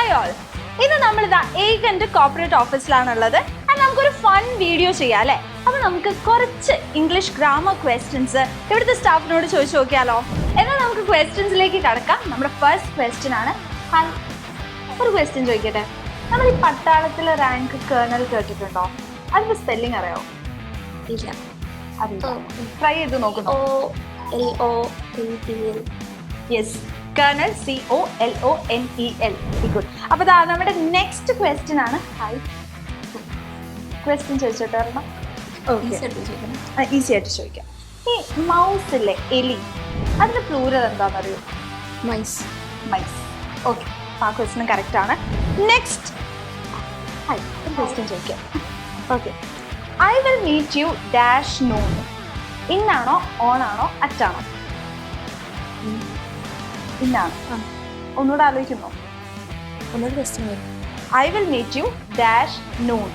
Hi all, ഇന്ന് നമ്മളിതാ ഏകൻ്റെ corporate ഓഫീസിലാണുള്ളത്. നമുക്കൊരു ഫൺ വീഡിയോ ചെയ്യാം അല്ലേ? അപ്പോൾ നമുക്ക് കുറച്ച് ഇംഗ്ലീഷ് ഗ്രാമർ ക്വസ്റ്റ്യൻസ് ഇവിടുത്തെ സ്റ്റാഫിനോട് ചോദിച്ചു നോക്കിയാലോ? എന്നാൽ നമുക്ക് ക്വസ്റ്റ്യൻസിലേക്ക് കടക്കാം. നമ്മുടെ ഫസ്റ്റ് ക്വസ്റ്റ്യൻ ആണ്. ഒരു ക്വസ്റ്റ്യൻ ചോദിക്കട്ടെ. നമ്മൾ ഈ പട്ടാളത്തിലെ റാങ്ക് കേർണൽ കേട്ടിട്ടുണ്ടോ? അതിന്റെ സ്പെല്ലിംഗ് അറിയോ? ഇല്ല. ട്രൈ ചെയ്ത് നോക്കുന്നു. Yes, colonel, COLONEL. ഗുഡ്. അപ്പോൾ നമ്മുടെ നെക്സ്റ്റ് ക്വസ്റ്റ്യൻ ആണ്. ക്വസ്റ്റ്യൻ ചോദിച്ചോട്ടെ? ഈസി ആയിട്ട് ചോദിക്കാം. ഈ മൗസ് ഇല്ലേ, എലി, അതിന്റെ പ്ലൂരൽ എന്താണെന്നറിയോ? മൈസ്. ഓക്കെ, ആ ക്വസ്റ്റ്യൻ കറക്റ്റ് ആണ്. നെക്സ്റ്റ് ക്വസ്റ്റ്യൻ ചോദിക്കാം. Okay, I will meet you dash noon. ഇന്നാണോ, ഓണാണോ, അറ്റാണോ? ഇന്നാണ്. ഒന്നുകൂടെ ആലോചിക്കുന്നോ? ഒന്നുകൂടെ question. I will meet you dash noon.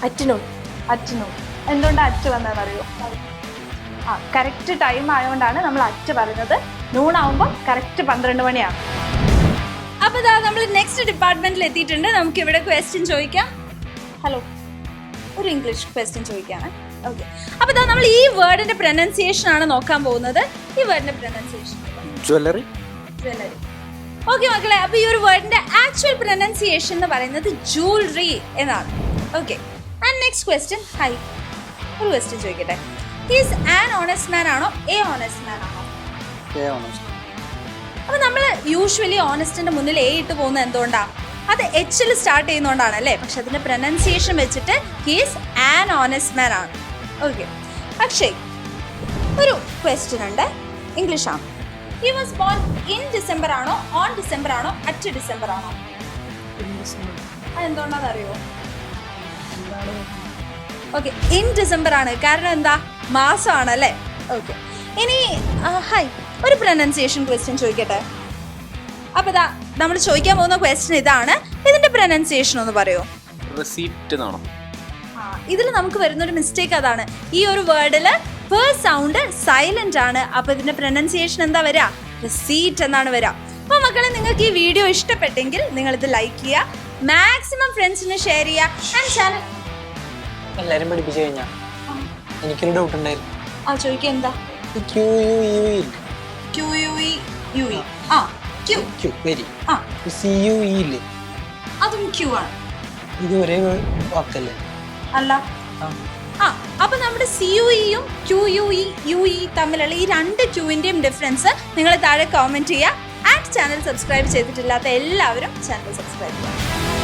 At noon. എന്തുകൊണ്ടാണ് അറ്റ് വന്നതെന്നറിയോ? കറക്റ്റ് ടൈം ആയതുകൊണ്ടാണ് നമ്മൾ അറ്റ് പറയുന്നത്. നൂൺ ആവുമ്പോൾ കറക്റ്റ് 12 മണിയാണ്. അപ്പോൾ നമ്മൾ നെക്സ്റ്റ് ഡിപ്പാർട്ട്മെന്റിൽ എത്തിയിട്ടുണ്ട്. നമുക്ക് ഇവിടെ ക്വസ്റ്റ്യൻ ചോദിക്കാം. ഹലോ, ഒരു ഇംഗ്ലീഷ് ക്വസ്റ്റ്യൻ ചോദിക്കാണ്. ഓക്കെ, അപ്പോൾ നമ്മൾ ഈ വേർഡിന്റെ പ്രൊനൗൺസിയേഷൻ ആണ് നോക്കാൻ പോകുന്നത്. ഈ വേർഡിന്റെ പ്രൊനൗൺസിയേഷൻ ജ്വല്ലറി. ഓക്കെ മക്കളെ, അപ്പോൾ ഈ ഒരു വേർഡിന്റെ ആക്ച്വൽ പ്രൊനൗൺസിയേഷൻ എന്ന് പറയുന്നത് ജൂവലറി എന്നാണ്. Okay, and next question. ഒരു ക്വസ്റ്റ്യൻ ചോദിക്കട്ടെ. ഈസ് ആൻ ഓണസ്റ്റ് മാൻ ആണോ, എ ഓണസ്റ്റ് മാൻ ആണോ? അപ്പോൾ നമ്മൾ യൂഷ്വലി ഓണസ്റ്റിന്റെ മുന്നിൽ എ ഇട്ട് പോകുന്നത് എന്തുകൊണ്ടാണ്? അത് എച്ചിൽ സ്റ്റാർട്ട് ചെയ്യുന്നതുകൊണ്ടാണ് അല്ലേ? പക്ഷെ അതിന്റെ പ്രൊനൗൺസിയേഷൻ വെച്ചിട്ട് ഹീസ് ആൻ ഓണസ്റ്റ് മാൻ ആണ്. ഓക്കെ, പക്ഷേ ഒരു ക്വസ്റ്റ്യൻ ഉണ്ട്, ഇംഗ്ലീഷ് ആണ്. He was born in December ആണോ, ഓൺ ഡിസംബർ ആണോ, അറ്റ് ഡിസംബർ ആണോ? അതെന്തുകൊണ്ടാണെന്ന് അറിയോ? ഓക്കെ, ഇൻ ഡിസംബർ ആണ്. കാരണം എന്താ? മാസമാണ് അല്ലേ? ഓക്കെ, ഇനി ഒരു പ്രൊനൗൺസിയേഷൻ ക്വസ്റ്റ്യൻ ചോദിക്കട്ടെ. അപ്പോൾ നമ്മൾ ചോദിക്കാൻ പോകുന്ന ക്വസ്റ്റ്യൻ ഇതാണ്. ഇതിന്റെ പ്രൊനൗൺസിയേഷൻ ഒന്ന് പറയോ? റെസീപ്റ്റ് എന്നാണോ? ഇതിൽ നമുക്ക് വരുന്നൊരു മിസ്റ്റേക്ക് അതാണ്. ഈ ഒരു വേർഡിൽ ഫസ്റ്റ് സൗണ്ട് സൈലന്റ് ആണ്. അപ്പോൾ ഇതിന്റെ പ്രൊനൗൺസിയേഷൻ എന്താ വരിക? റെസീറ്റ് എന്നാണ് വരിക. അപ്പോൾ മക്കളെ, നിങ്ങൾക്ക് ഈ വീഡിയോ ഇഷ്ടപ്പെട്ടെങ്കിൽ നിങ്ങൾ ഇത് ലൈക്ക് ചെയ്യുക, മാക്സിമം ഫ്രണ്ട്സിന് ഷെയർ ചെയ്യുക. ആൻഡ് ചാനൽ എല്ലാരും പഠിപ്പിച്ചു കഴിഞ്ഞാ എനിക്കൊരു ഡൗട്ട് ഉണ്ടായിരുന്നു. ചോദിക്കുക. എന്താ? അതും ക്യൂ ആണ്. ഇത് ഒരേ വാക്കല്ലേ? അല്ല. അപ്പൊ നമ്മുടെ CUEയും QUE തമ്മിലുള്ള ഈ രണ്ട് ക്യൂവിന്റെയും ഡിഫറൻസ് നിങ്ങൾ താഴെ കമന്റ് ചെയ്യുക. ആൻഡ് ചാനൽ സബ്സ്ക്രൈബ് ചെയ്തിട്ടില്ലാത്ത എല്ലാവരും ചാനൽ സബ്സ്ക്രൈബ് ചെയ്യുക.